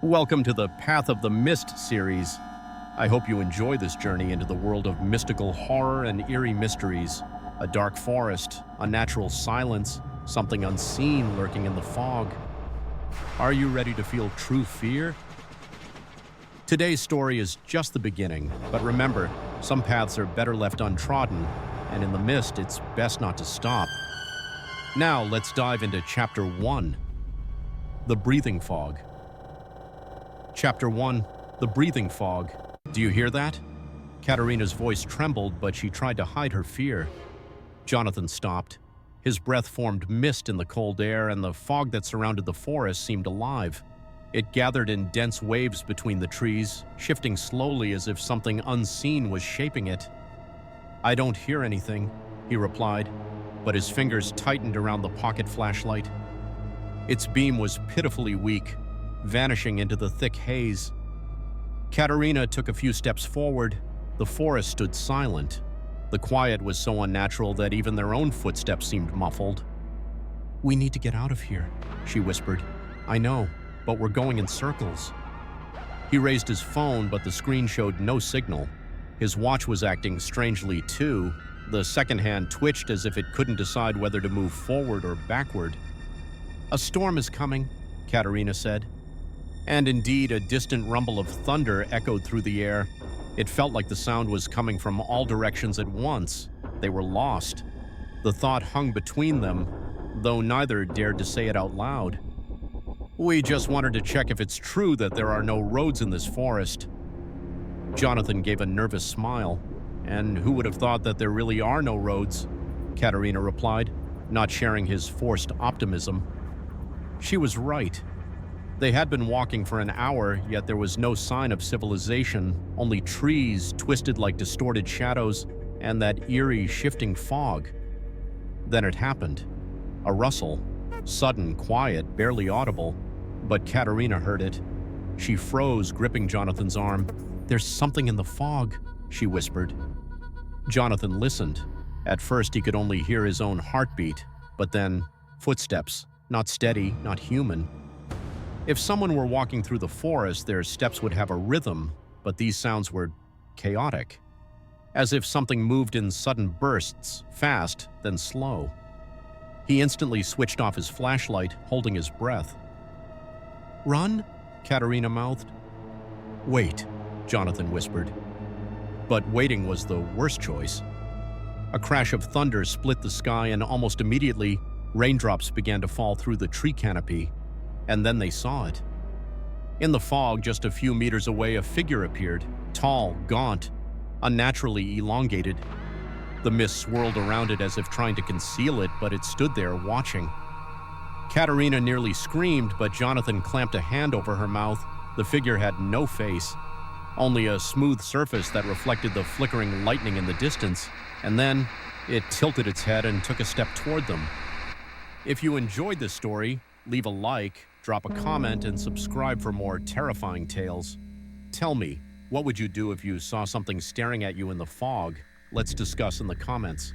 Welcome to the Path of the Mist series. I hope you enjoy this journey into the world of mystical horror and eerie mysteries. A dark forest, unnatural silence, something unseen lurking in the fog. Are you ready to feel true fear? Today's story is just the beginning, but remember, some paths are better left untrodden, and in the mist, it's best not to stop. Now, let's dive into Chapter 1, The Breathing Fog. Chapter 1, The Breathing Fog. Do you hear that? Katerina's voice trembled, but she tried to hide her fear. Jonathan stopped. His breath formed mist in the cold air, and the fog that surrounded the forest seemed alive. It gathered in dense waves between the trees, shifting slowly as if something unseen was shaping it. "I don't hear anything," he replied, but his fingers tightened around the pocket flashlight. Its beam was pitifully weak, vanishing into the thick haze. Katerina took a few steps forward. The forest stood silent. The quiet was so unnatural that even their own footsteps seemed muffled. "We need to get out of here," she whispered. "I know, but we're going in circles." He raised his phone, but the screen showed no signal. His watch was acting strangely too. The second hand twitched as if it couldn't decide whether to move forward or backward. "A storm is coming," Katerina said. And indeed, a distant rumble of thunder echoed through the air. It felt like the sound was coming from all directions at once. They were lost. The thought hung between them, though neither dared to say it out loud. "We just wanted to check if it's true that there are no roads in this forest." Jonathan gave a nervous smile. "And who would have thought that there really are no roads?" Katerina replied, not sharing his forced optimism. She was right. They had been walking for an hour, yet there was no sign of civilization, only trees twisted like distorted shadows and that eerie, shifting fog. Then it happened. A rustle, sudden, quiet, barely audible, but Katerina heard it. She froze, gripping Jonathan's arm. "There's something in the fog," she whispered. Jonathan listened. At first, he could only hear his own heartbeat, but then footsteps, not steady, not human. If someone were walking through the forest, their steps would have a rhythm, but these sounds were chaotic, as if something moved in sudden bursts, fast, then slow. He instantly switched off his flashlight, holding his breath. "Run?" Katerina mouthed. "Wait," Jonathan whispered. But waiting was the worst choice. A crash of thunder split the sky, and almost immediately, raindrops began to fall through the tree canopy. And then they saw it. In the fog, just a few meters away, a figure appeared, tall, gaunt, unnaturally elongated. The mist swirled around it as if trying to conceal it, but it stood there, watching. Katerina nearly screamed, but Jonathan clamped a hand over her mouth. The figure had no face, only a smooth surface that reflected the flickering lightning in the distance, and then it tilted its head and took a step toward them. If you enjoyed this story, leave a like, drop a comment, and subscribe for more terrifying tales. Tell me, what would you do if you saw something staring at you in the fog? Let's discuss in the comments.